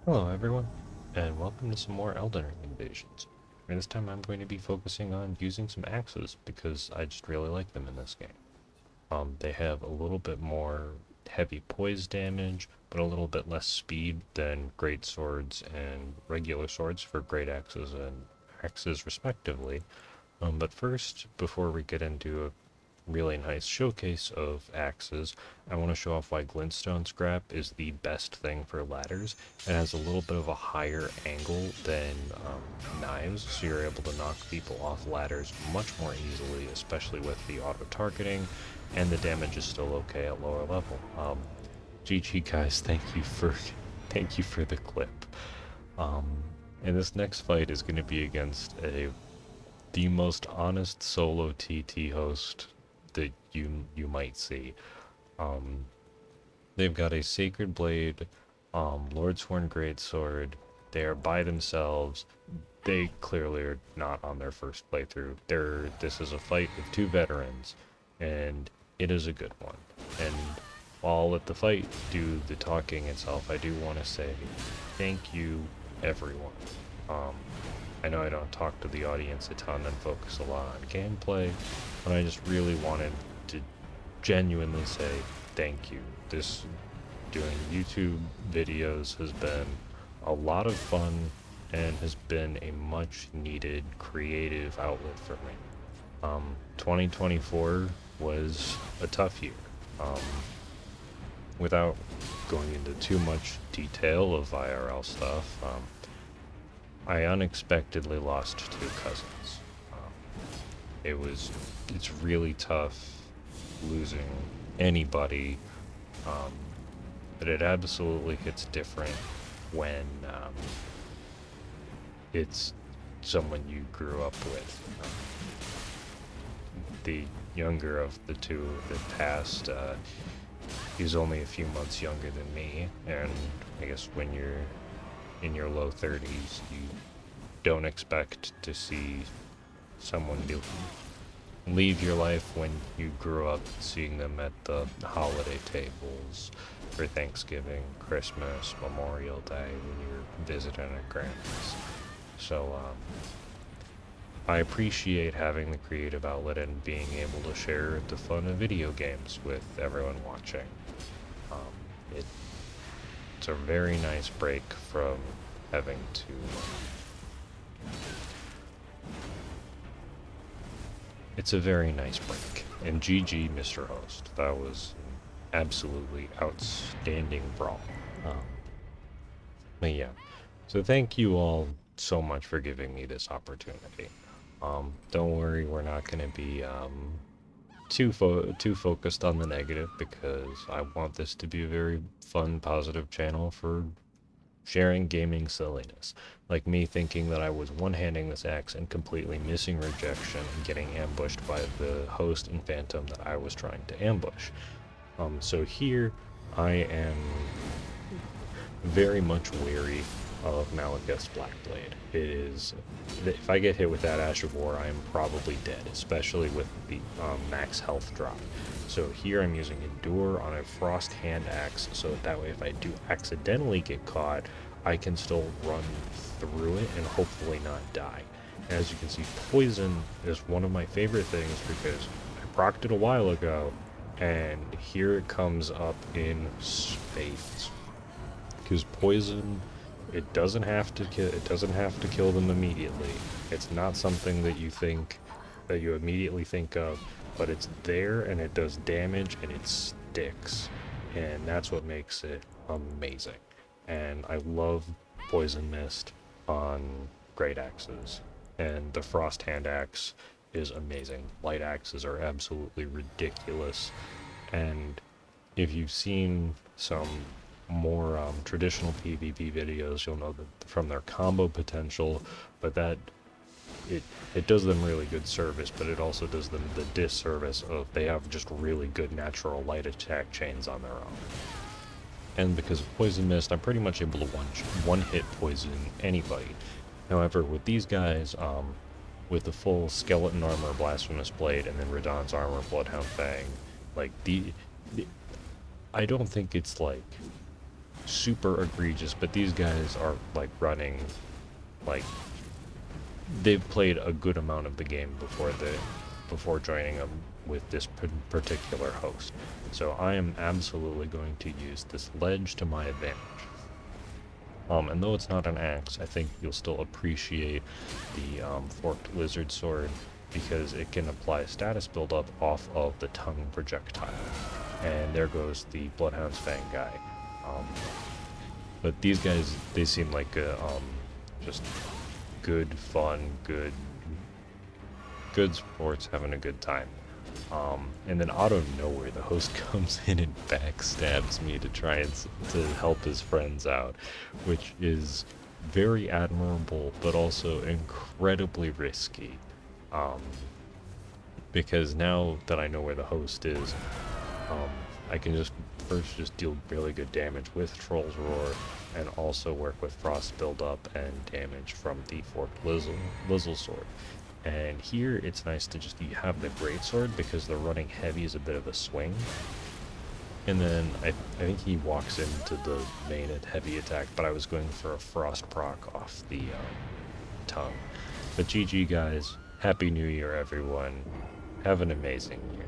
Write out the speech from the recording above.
Hello everyone, and welcome to some more Elden Ring invasions. And this time I'm going to be focusing on using some axes because I just really like them in this game. They have a little bit more heavy poise damage, but a little bit less speed than great swords and regular swords for great axes and axes respectively. But first, before we get into really nice showcase of axes, I want to show off why glintstone scrap is the best thing for ladders. It has a little bit of a higher angle than knives, so you're able to knock people off ladders much more easily, especially with the auto-targeting, and the damage is still okay at lower level. GG guys, thank you for the clip. Um, and this next fight is going to be against the most honest solo TT host that you might see. Um, they've got a Sacred Blade, Lordsworn Greatsword. They are by themselves. They clearly are not on their first playthrough. This is a fight with two veterans, and it is a good one. And while I'll let the fight do the talking itself, I do want to say thank you, everyone. Um, I know I don't talk to the audience a ton and focus a lot on gameplay, but I just really wanted to genuinely say thank you. This doing YouTube videos has been a lot of fun and has been a much needed creative outlet for me. 2024 was a tough year. Um, without going into too much detail of IRL stuff, I unexpectedly lost two cousins. Um, it's really tough losing anybody, um, but it absolutely hits different when it's someone you grew up with. The younger of the two that passed, he's only a few months younger than me, and I guess when you're in your low 30s, you don't expect to see someone leave your life when you grew up seeing them at the holiday tables for Thanksgiving, Christmas, Memorial Day when you're visiting a grandma's. So I appreciate having the creative outlet and being able to share the fun of video games with everyone watching. Um, it, it's a very nice break from having to it's a very nice break. And GG, Mr. Host. That was an absolutely outstanding brawl. Um, but yeah. So thank you all so much for giving me this opportunity. Don't worry, we're not going to be too focused on the negative because I want this to be a very fun, positive channel for sharing gaming silliness, like me thinking that I was one-handing this axe and completely missing rejection and getting ambushed by the host and phantom that I was trying to ambush. So here I am very much wary of Malekith's Blackblade. It is, if I get hit with that Ash of War, I am probably dead, especially with the max health drop. So here I'm using Endure on a Frost Hand Axe, so that way if I do accidentally get caught, I can still run through it and hopefully not die. As you can see, Poison is one of my favorite things because I procced it a while ago, and here it comes up in spades. Because Poison, it doesn't have to kill them immediately. It's not something that you immediately think of, but it's there and it does damage and it sticks, and that's what makes it amazing. And I love Poison Mist on great axes, and the Frost Hand Axe is amazing. Light axes are absolutely ridiculous, and if you've seen some more traditional PvP videos, you'll know that from their combo potential, but that it does them really good service, but it also does them the disservice of they have just really good natural light attack chains on their own. And because of Poison Mist, I'm pretty much able to one-hit poison anybody. However, with these guys, with the full Skeleton Armor, Blasphemous Blade, and then Radahn's Armor, Bloodhound Fang, like, I don't think it's, like, super egregious, but these guys are like running, like they've played a good amount of the game before joining them with this particular host. So I am absolutely going to use this ledge to my advantage. And though it's not an axe, I think you'll still appreciate the forked lizard sword because it can apply status buildup off of the tongue projectile. And there goes the Bloodhound's Fang guy. But these guys, they seem like just good, fun, good sports, having a good time. And then out of nowhere, the host comes in and backstabs me to try and to help his friends out, which is very admirable, but also incredibly risky. Because now that I know where the host is, I can just deal really good damage with Troll's Roar, and also work with Frost buildup and damage from the forked Lizzle sword. And here it's nice to just have the greatsword because the running heavy is a bit of a swing. And then I think he walks into the main heavy attack, but I was going for a frost proc off the tongue. But GG guys, Happy New Year everyone. Have an amazing year.